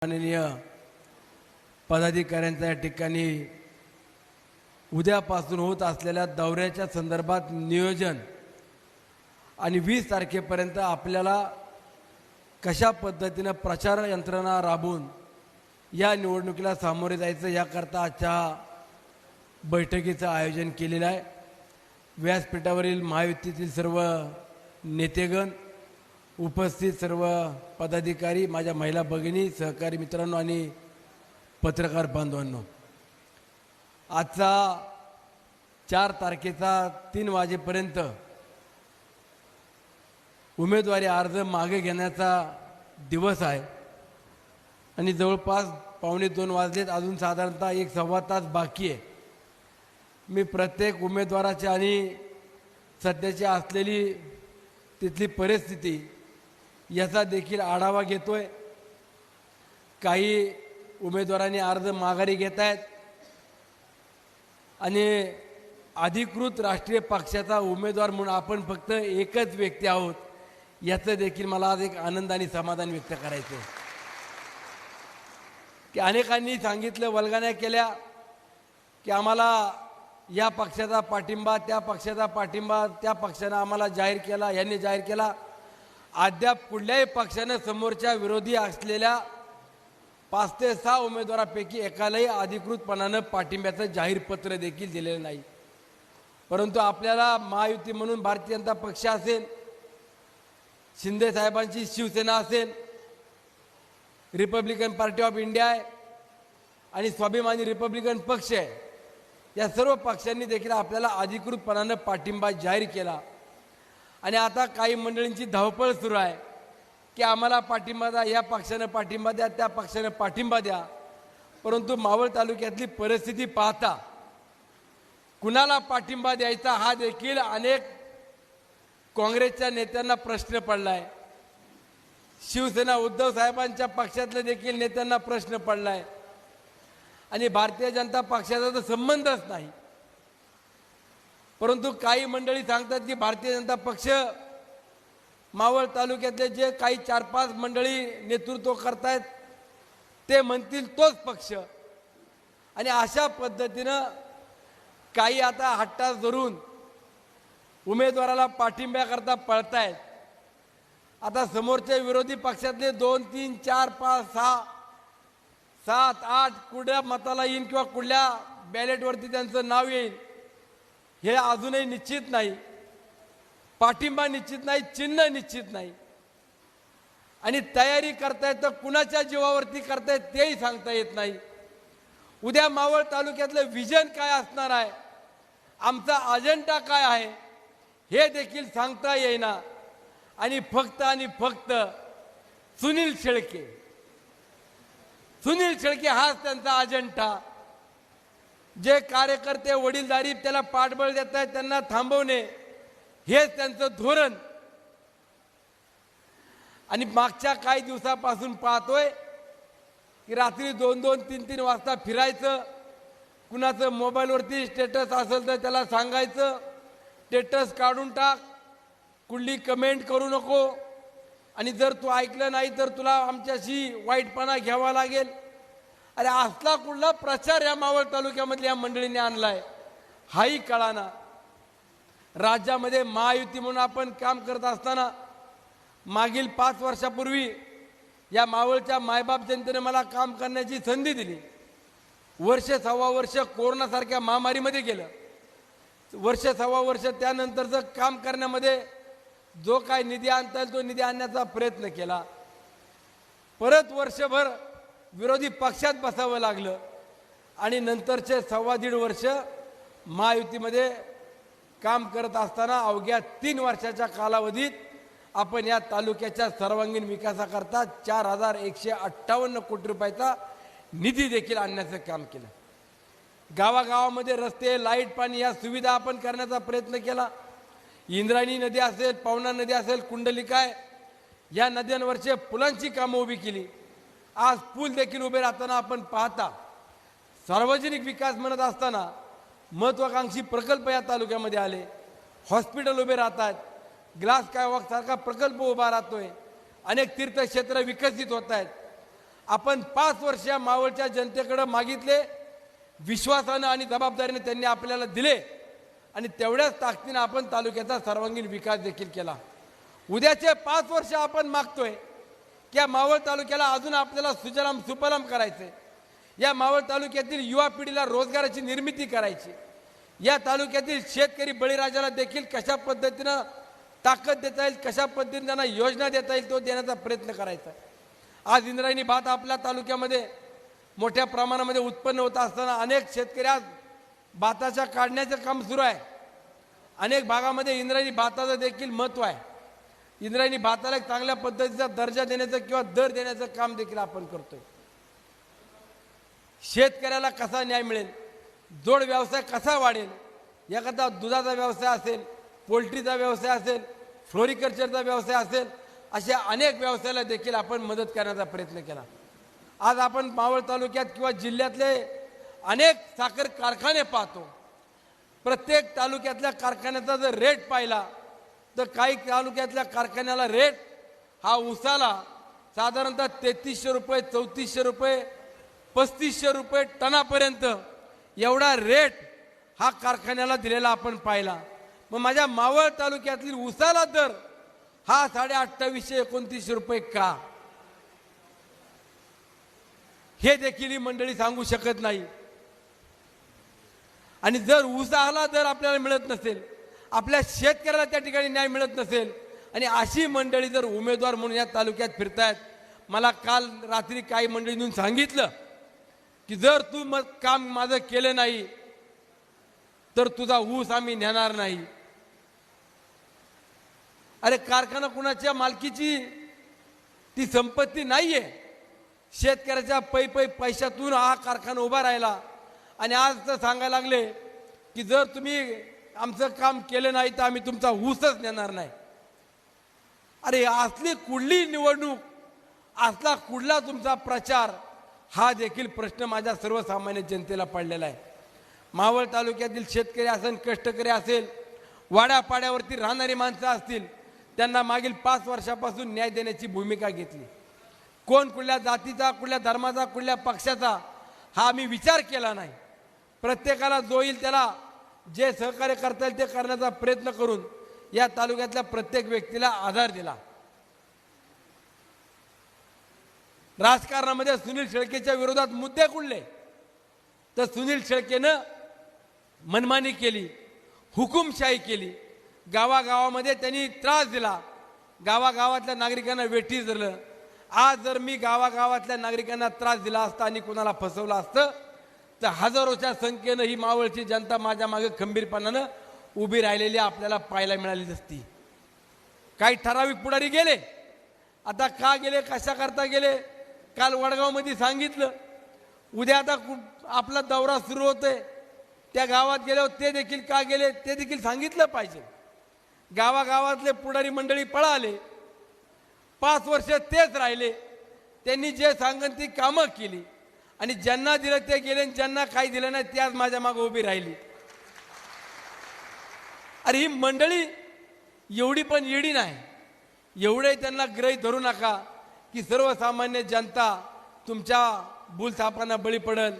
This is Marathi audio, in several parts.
माननीय पदाधिकाऱ्यांच्या या ठिकाणी उद्यापासून होत असलेल्या दौऱ्याच्या संदर्भात नियोजन आणि 20 तारखेपर्यंत आपल्याला कशा पद्धतीने प्रचार यंत्रणा राबवून या निवडणुकीला सामोरे जायचं याकरता आजच्या बैठकीचं आयोजन केलेलं आहे। व्यासपीठावरील महायुतीतील सर्व नेतेगण, उपस्थित सर्व पदाधिकारी, माझ्या महिला भगिनी, सहकारी मित्रांनो आणि पत्रकार बांधवांनो, आजचा 4 तारखेचा 3 वाजेपर्यंत उमेदवारी अर्ज मागे घेण्याचा दिवस आहे आणि जवळपास 1:45 वाजलेत, अजून साधारणतः 1-1.25 तास बाकी आहे। मी प्रत्येक उमेदवाराची आणि सध्याची असलेली तिथली परिस्थिती याचा देखील आढावा घेतोय। काही उमेदवारांनी अर्ज माघारी घेत आहेत आणि अधिकृत राष्ट्रीय पक्षाचा उमेदवार म्हणून आपण फक्त एकच व्यक्ती आहोत, याचं देखील मला आज एक आनंद आणि समाधान व्यक्त करायचं आहे की अनेकांनी सांगितलं, वल्गना केल्या की आम्हाला या पक्षाचा पाठिंबा, त्या पक्षाचा पाठिंबा, त्या पक्षानं आम्हाला जाहीर केला, यांनी जाहीर केला। अद्याप कुठल्याही पक्षानं समोरच्या विरोधी असलेल्या 5 ते 6 उमेदवारापैकी एकालाही अधिकृतपणानं पाठिंब्याचं जाहीर पत्र देखील दिलेलं नाही। परंतु आपल्याला महायुती म्हणून भारतीय जनता पक्ष असेल, शिंदे साहेबांची शिवसेना असेल, रिपब्लिकन पार्टी ऑफ इंडिया आहे आणि स्वाभिमानी रिपब्लिकन पक्ष आहे, या सर्व पक्षांनी देखील आपल्याला अधिकृतपणानं पाठिंबा जाहीर केला। आणि आता काही मंडळींची धावपळ सुरू आहे की आम्हाला पाठिंबा द्या, या पक्षानं पाठिंबा द्या, त्या पक्षानं पाठिंबा द्या। परंतु मावळ तालुक्यातली परिस्थिती पाहता कुणाला पाठिंबा द्यायचा हा देखील अनेक काँग्रेसच्या नेत्यांना प्रश्न पडला आहे। शिवसेना उद्धव साहेबांच्या पक्षातले देखील नेत्यांना प्रश्न पडला आहे आणि भारतीय जनता पक्षाचा तर संबंधच नाही। परंतु काही मंडळी सांगतात की भारतीय जनता पक्ष मावळ तालुक्यातले जे काही 4-5 मंडळी नेतृत्व करतायत ते म्हणतील तोच पक्ष, आणि अशा पद्धतीनं काही आता हट्टास धरून उमेदवाराला पाठिंब्याकरता पळतायत। आता समोरच्या विरोधी पक्षातले 2, 3, 4, 5, 6, 7, 8 कुठल्या मताला येईल किंवा कुठल्या बॅलेटवरती त्यांचं नाव येईल हे अजूनही निश्चित नाही। पाठिंबा निश्चित नाही, चिन्ह निश्चित नाही, आणि तयारी करतायत तर कुणाच्या जीवावरती करतायत तेही सांगता येत नाही। उद्या मावळ तालुक्यातलं विजन काय असणार आहे, आमचा अजेंडा काय आहे हे देखील सांगता येईना। आणि फक्त सुनील शेळके हाच त्यांचा अजेंडा। जे कार्यकर्ते वडीलधारी त्याला पाठबळ देत आहेत त्यांना थांबवणे हेच त्यांचं धोरण। आणि मागच्या काही दिवसापासून पाहतोय की रात्री 2-2, 3-3 वाजता फिरायचं, कुणाचं मोबाईलवरती स्टेटस असेल तर त्याला सांगायचं स्टेटस काढून टाक, कुठली कमेंट करू नको, आणि जर तू ऐकलं नाही तर तुला आमच्याशी वाईटपणा घ्यावा लागेल। अरे असला कुठला प्रचार या मावळ तालुक्यामधल्या मंडळींनी आणलाय हाही कळाना। राज्यामध्ये महायुती म्हणून आपण काम करत असताना मागील 5 वर्षापूर्वी या मावळच्या मायबाप जनतेने मला काम करण्याची संधी दिली। 1.25 वर्ष कोरोनासारख्या महामारीमध्ये गेलं, 1.25 वर्ष त्यानंतरचं काम करण्यामध्ये जो काय निधी आणता येईल तो निधी आणण्याचा प्रयत्न केला। परत वर्षभर विरोधी पक्षात बसावं लागलं आणि नंतरचे 1.25 वर्ष महायुतीमध्ये काम करत असताना अवघ्या 3 वर्षाच्या कालावधीत आपण या तालुक्याच्या सर्वांगीण विकासाकरता 4,158 कोटी रुपयाचा निधी देखील आणण्याचं काम केलं। गावागावामध्ये रस्ते, लाईट, पाणी या सुविधा आपण करण्याचा प्रयत्न केला। इंद्रायणी नदी असेल, पवना नदी असेल, कुंडलिका आहे, या नद्यांवरचे पुलांची कामं उभी केली। आज पूल देखील उभे राहताना आपण पाहता सार्वजनिक विकास म्हणत असताना महत्त्वाकांक्षी प्रकल्प या तालुक्यामध्ये आले, हॉस्पिटल उभे राहतात, ग्लास स्कायवॉक सारखा प्रकल्प उभा राहतोय, अनेक तीर्थक्षेत्र विकसित होत आहेत। आपण 5 वर्ष या मावळच्या जनतेकडे मागितले, विश्वासानं आणि जबाबदारीने त्यांनी आपल्याला दिले आणि तेवढ्याच ताकदीनं आपण तालुक्याचा सर्वांगीण विकास देखील केला. उद्याचे 5 वर्ष आपण मागतोय की या मावळ तालुक्याला अजून आपल्याला सुजलाम सुफलाम करायचे, या मावळ तालुक्यातील युवा पिढीला रोजगाराची निर्मिती करायची, या तालुक्यातील शेतकरी बळीराजाला देखील कशा पद्धतीनं ताकद देता येईल, कशा पद्धतीने त्यांना योजना देता येईल तो देण्याचा प्रयत्न करायचा. आज इंद्रायणी भात आपल्या तालुक्यामध्ये मोठ्या प्रमाणामध्ये उत्पन्न होत असताना अनेक शेतकरी आज भाताच्या काढण्याचं काम सुरू आहे. अनेक भागामध्ये इंद्रायणी भाताचं देखील महत्त्व आहे. इंद्रायणी भाताला एक चांगल्या पद्धतीचा दर्जा देण्याचं किंवा दर देण्याचं काम देखील आपण करतोय. शेतकऱ्याला कसा न्याय मिळेल, जोड व्यवसाय कसा वाढेल, एखादा दुधाचा व्यवसाय असेल, पोल्ट्रीचा व्यवसाय असेल, फ्लोरिकल्चरचा व्यवसाय असेल, अशा अनेक व्यवसायाला देखील आपण मदत करण्याचा प्रयत्न केला. आज आपण मावळ तालुक्यात किंवा जिल्ह्यातले अनेक साखर कारखाने पाहतो. प्रत्येक तालुक्यातल्या कारखान्याचा जर रेट पाहिला तर काही तालुक्यातल्या कारखान्याला रेट हा उसाला साधारणतः 3300 रुपये, 3400 रुपये, 3500 रुपये टनापर्यंत एवढा रेट हा कारखान्याला दिलेला आपण पाहिला. मग माझ्या मावळ तालुक्यातील उसाला दर हा 2800-2900 रुपये का, हे देखील ही मंडळी सांगू शकत नाही. आणि जर उसाला दर आपल्याला मिळत नसेल, आपल्या शेतकऱ्याला त्या ठिकाणी न्याय मिळत नसेल आणि अशी मंडळी जर उमेदवार म्हणून या तालुक्यात फिरतायत, मला काल रात्री काही मंडळींनी सांगितलं की जर तू मग काम माझं केलं नाही तर तुझा ऊस आम्ही नेणार नाही. अरे कारखाना कुणाच्या मालकीची ती संपत्ती नाहीये. शेतकऱ्याच्या पैशातून हा कारखाना उभा राहिला आणि आज तर सांगायला लागले की जर तुम्ही आमचं काम केलं नाही तर आम्ही तुमचा ऊसच नेणार नाही. अरे असली कुठली निवडणूक, असला कुठला तुमचा प्रचार, हा देखील प्रश्न माझ्या सर्वसामान्य जनतेला पडलेला आहे. मावळ तालुक्यातील शेतकरी असेल, कष्टकरी असेल, वाड्यापाड्यावरती राहणारी माणसं असतील, त्यांना मागील 5 वर्षापासून न्याय देण्याची भूमिका घेतली. कोण कुठल्या जातीचा, कुठल्या धर्माचा, कुठल्या पक्षाचा हा आम्ही विचार केला नाही. प्रत्येकाला जो येईल त्याला जे सहकार्य करता येईल ते करण्याचा प्रयत्न करून या तालुक्यातल्या प्रत्येक व्यक्तीला आधार दिला. राजकारणामध्ये सुनील शेळकेच्या विरोधात मुद्दे कुठले तर सुनील शेळकेनं मनमानी केली, हुकुमशाही केली, गावागावामध्ये त्यांनी त्रास दिला, गावागावातल्या नागरिकांना वेठी धरलं. आज जर मी गावागावातल्या नागरिकांना त्रास दिला असता आणि कोणाला फसवलं असतं तर हजारोच्या संख्येनं ही मावळची जनता माझ्या मागे खंबीरपणानं उभी राहिलेली आपल्याला पाहायला मिळाली असती. काही ठराविक पुढारी गेले, आता का गेले, कशा करता गेले, काल वडगावमध्ये सांगितलं. उद्या आता आपला दौरा सुरू होतोय, त्या गावात गेल्यावर ते देखील का गेले ते देखील सांगितलं पाहिजे. गावागावातले पुढारी मंडळी पळाले, 5 वर्ष तेच राहिले, त्यांनी जे सांगन ती कामं केली आणि ज्यांना दिलं ते गेले आणि ज्यांना काही दिलं नाही ते आज माझ्या मागे उभी राहिली. अरे ही मंडळी एवढी पण येडी नाही, एवढे त्यांना गृहीत धरू नका की सर्वसामान्य जनता तुमच्या भूलथापांना बळी पडेल,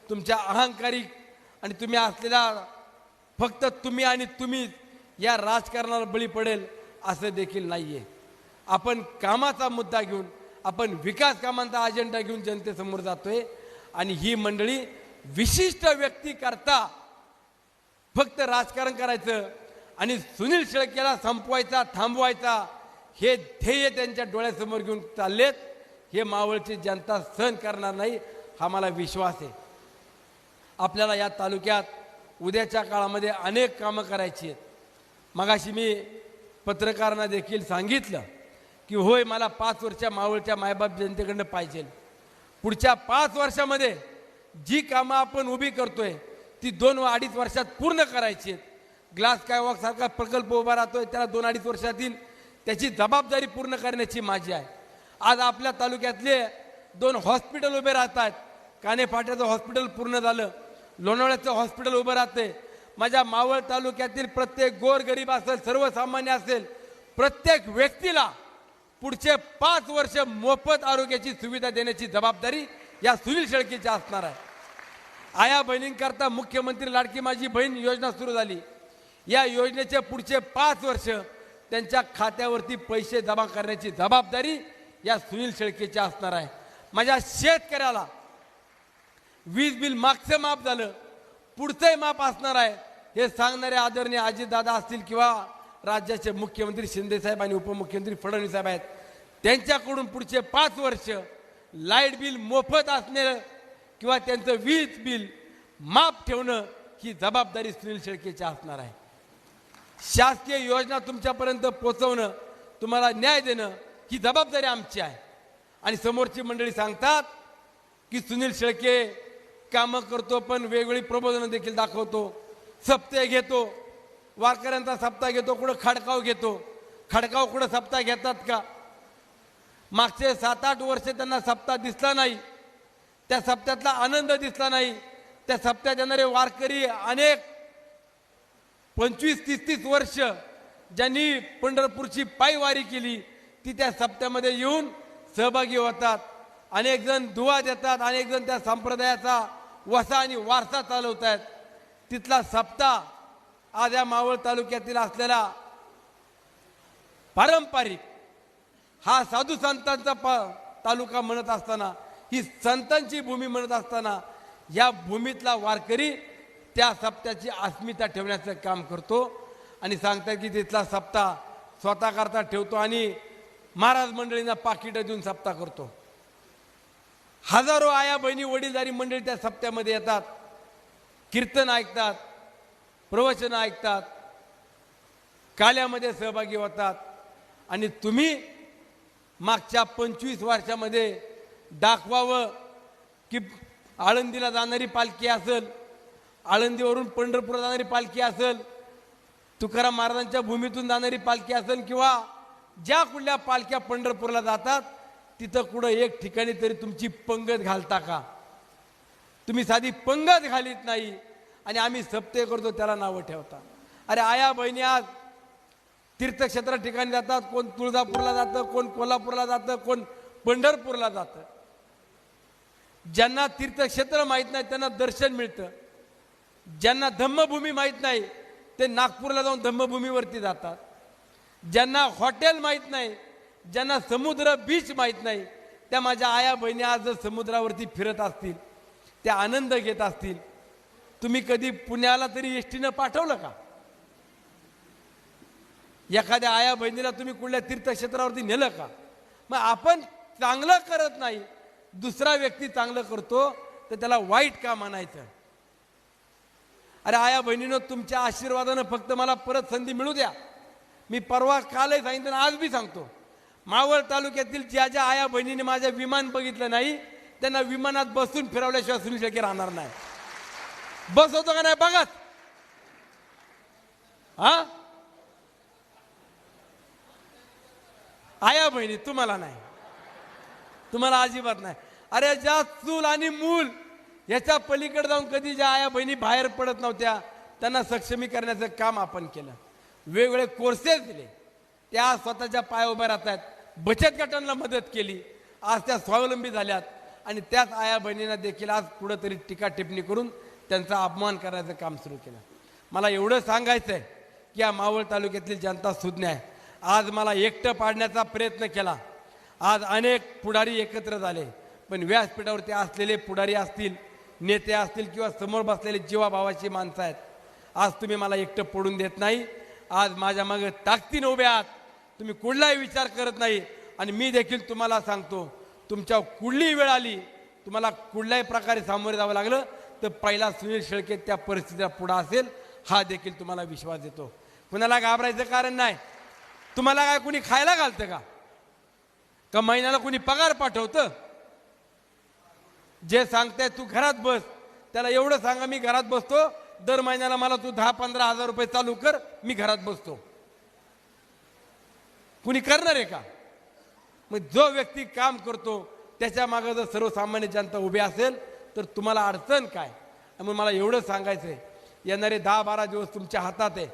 तुमच्या अहंकारी आणि तुम्ही असलेला फक्त तुम्ही आणि तुम्ही या राजकारणाला बळी पडेल असं देखील नाहीये. आपण कामाचा मुद्दा घेऊन, आपण विकास कामांचा अजेंडा घेऊन जनतेसमोर जातोय आणि ही मंडळी विशिष्ट व्यक्ती करता फक्त राजकारण करायचं आणि सुनील शेळकेला संपवायचा, थांबवायचा हे ध्येय त्यांच्या डोळ्यासमोर घेऊन चाललेत. हे मावळची जनता सहन करणार नाही, हा मला विश्वास आहे. आपल्याला या तालुक्यात उद्याच्या काळामध्ये अनेक कामं करायची आहेत. मगाशी मी पत्रकारांना देखील सांगितलं की होय मला 5 वर्ष मावळच्या मायबाप जनतेकडनं पाहिजे. पुढच्या 5 वर्षामध्ये जी कामं आपण उभी करतोय ती 2-2.5 वर्षात पूर्ण करायची आहेत. ग्लास स्कायवॉक सारखा प्रकल्प उभा राहतोय, त्याला 2-2.5 वर्षातील त्याची जबाबदारी पूर्ण करण्याची माझी आहे. आज आपल्या तालुक्यातले 2 हॉस्पिटल उभे राहत आहेत. कानेफाट्याचं हॉस्पिटल पूर्ण झालं, लोणावळ्याचं हॉस्पिटल उभं राहते. माझ्या मावळ तालुक्यातील प्रत्येक गोरगरीब असेल, सर्वसामान्य असेल, प्रत्येक व्यक्तीला पुढचे 5 वर्ष मोफत आरोग्याची सुविधा देण्याची जबाबदारी या सुनील शेळकेची असणार आहे. आया बहिणींकरता मुख्यमंत्री लाडकी माझी बहीण योजना सुरू झाली. या योजनेचे पुढचे 5 वर्ष त्यांच्या खात्यावरती पैसे जमा करण्याची जबाबदारी या सुनील शेळकेची असणार आहे. माझ्या शेतकऱ्याला वीज बिल मागचं माफ झालं, पुढचंही माफ असणार आहे हे सांगणारे आदरणीय अजितदादा असतील किंवा राज्याचे मुख्यमंत्री शिंदेसाहेब आणि उपमुख्यमंत्री फडणवीस साहेब आहेत, त्यांच्याकडून पुढचे 5 वर्ष लाईट बिल मोफत असणे किंवा त्यांचं वीज बिल माफ ठेवणं ही जबाबदारी सुनील शेळकेची असणार आहे. शासकीय योजना तुमच्यापर्यंत पोहोचवणं, तुम्हाला न्याय देणं ही जबाबदारी आमची आहे. आणि समोरची मंडळी सांगतात की सुनील शेळके कामं करतो पण वेगवेगळी प्रबोधनं देखील दाखवतो, सप्ताह घेतो, वारकऱ्यांचा सप्ताह घेतो, कुठं खडकाव घेतो. खडकाव कुठं सप्ताह घेतात का? मागचे 7-8 वर्ष त्यांना सप्ताह दिसला नाही, त्या सप्त्यातला आनंद दिसला नाही. त्या सप्त्यात येणारे वारकरी अनेक 25-30 वर्ष ज्यांनी पंढरपूरची पायवारी केली ती त्या सप्त्यामध्ये येऊन सहभागी होतात. अनेक जण दुवा देतात, अनेक जण त्या संप्रदायाचा वसा आणि वारसा चालवत आहेत. तिथला सप्ताह आज या मावळ तालुक्यातील असलेला पारंपरिक हा साधू संतांचा तालुका म्हणत असताना, ही संतांची भूमी म्हणत असताना, या भूमीतला वारकरी त्या सप्त्याची अस्मिता ठेवण्याचं काम करतो. आणि सांगतात की तिथला सप्ताह स्वतः करता ठेवतो आणि महाराज मंडळींना पाकिटं देऊन सप्ताह करतो. हजारो आया बहिणी वडीलधारी मंडळी त्या सप्त्यामध्ये येतात, कीर्तन ऐकतात, प्रवचन ऐकतात, काल्यामध्ये सहभागी होतात. आणि तुम्ही मागच्या 25 वर्षामध्ये दाखवावं की आळंदीला जाणारी पालखी असेल, आळंदीवरून पंढरपूरला जाणारी पालखी असेल, तुकाराम महाराजांच्या भूमीतून जाणारी पालखी असेल, किंवा ज्या कुठल्या पालख्या पंढरपूरला जातात तिथं कुठं एक ठिकाणी तरी तुमची पंगत घालता का? तुम्ही साधी पंगत घालीत नाही आणि आम्ही सप्ते करतो त्याला नावं ठेवता. अरे आया बहिणी आज तीर्थक्षेत्र ठिकाणी जातात, कोण तुळजापूरला जातं, कोण कोल्हापूरला जातं, कोण पंढरपूरला जातं. ज्यांना तीर्थक्षेत्र माहीत नाही त्यांना दर्शन मिळतं, ज्यांना धम्मभूमी माहीत नाही ते नागपूरला जाऊन धम्मभूमीवरती जातात. ज्यांना हॉटेल माहीत नाही, ज्यांना समुद्र बीच माहीत नाही, त्या माझ्या आया बहिणी आज जर समुद्रावरती फिरत असतील, त्या आनंद घेत असतील. तुम्ही कधी पुण्याला तरी एसटीनं पाठवलं का? एखाद्या आया बहिणीला तुम्ही कुठल्या तीर्थक्षेत्रावरती नेलं का? मग आपण चांगलं करत नाही, दुसरा व्यक्ती चांगलं करतो तर त्याला वाईट का म्हणायचं? अरे आया बहिणीनं तुमच्या आशीर्वादानं फक्त मला परत संधी मिळू द्या. मी परवा कालही सांगितलं, आज बी सांगतो, मावळ तालुक्यातील ज्या ज्या आया बहिणीने माझं विमान बघितलं नाही त्यांना विमानात बसून फिरवल्याशिवाय सुनील शेळके राहणार नाही. बस होतो का नाही बघा. हा आया बहिणी तुम्हाला नाही, तुम्हाला अजिबात नाही. अरे ज्या चूल आणि मूल याच्या पलीकडे जाऊन कधी ज्या आया बहिणी बाहेर पडत नव्हत्या त्यांना सक्षमी करण्याचं काम आपण केलं. वेगवेगळे कोर्सेस दिले, त्या स्वतःच्या पाया उभ्या राहतात. बचत गटांना मदत केली, आज त्या स्वावलंबी झाल्यात. आणि त्याच आया बहिणींना देखील आज कुठंतरी टीका टिप्पणी करून त्यांचा अपमान करायचं काम सुरू केलं. मला एवढं सांगायचं आहे की या मावळ तालुक्यातील जनता सुज्ञ आहे. आज मला एकटं पाडण्याचा प्रयत्न केला, आज अनेक पुढारी एकत्र झाले, पण व्यासपीठावरती असलेले पुढारी असतील, नेते असतील किंवा समोर बसलेले जीवाभावाची माणसं आहेत, आज तुम्ही मला एकटं पडून देत नाही. आज माझ्या मागे ताकदीने उभे आहात, तुम्ही कुठलाही विचार करत नाही. आणि मी देखील तुम्हाला सांगतो, तुमच्या कुठलीही वेळ आली, तुम्हाला कुठल्याही प्रकारे सामोरे जावं लागलं तर पहिला सुनील शेळके त्या परिस्थितीला पुढे असेल, हा देखील तुम्हाला विश्वास देतो. कुणाला घाबरायचं कारण नाही. तुम्हाला काय कुणी खायला घालतं का? का महिन्याला कुणी पगार पाठवतं? जे सांगताय तू घरात बस, त्याला एवढं सांगा मी घरात बसतो, दर महिन्याला मला तू 10-15 हजार रुपये चालू कर, मी घरात बसतो. कुणी करणार आहे का? मग जो व्यक्ती काम करतो त्याच्या मागे जर सर्वसामान्य जनता उभी असेल तर तुम्हाला अडचण काय? मग मला एवढं सांगायचं आहे, येणारे 10-12 दिवस तुमच्या हातात आहे.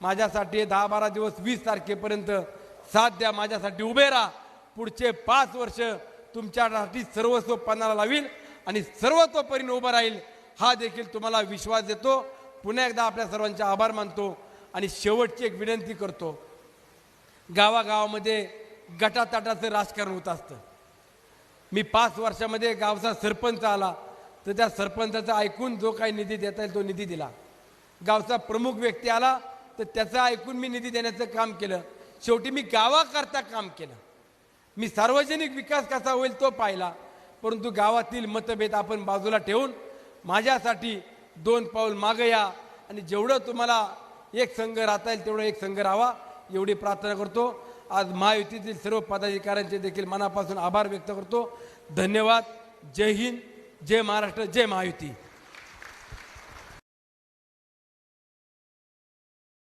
माझ्यासाठी 10-12 दिवस 20 तारखेपर्यंत साथ द्या, माझ्यासाठी उभे राहा पुढचे 5 वर्ष तुमच्यासाठी सर्वस्व पणाला लावील आणि सर्वतोपरीने उभं राहील, हा देखील तुम्हाला विश्वास देतो. पुन्हा एकदा आपल्या सर्वांचे आभार मानतो आणि शेवटची एक विनंती करतो. गावागावामध्ये गटातटाचं राजकारण होत असतं. मी 5 वर्षामध्ये गावचा सरपंच आला तर त्या सरपंचाचं ऐकून जो काही निधी देता येईल तो निधी दिला. गावचा प्रमुख व्यक्ती आला तर त्याचं ऐकून मी निधी देण्याचं काम केलं. शेवटी मी गावाकरता काम केलं. मी सार्वजनिक विकास कसा होईल तो पाहिला. परंतु गावातील मतभेद आपण बाजूला ठेवून माझ्यासाठी 2 पाऊल मागे या आणि जेवढं तुम्हाला एक संघ राहता येईल तेवढं एक संघ राहावा एवढी प्रार्थना करतो. आज महायुतीतील सर्व पदाधिकाऱ्यांचे देखील मनापासून आभार व्यक्त करतो. धन्यवाद. जय हिंद, जय महाराष्ट्र, जय महायुती.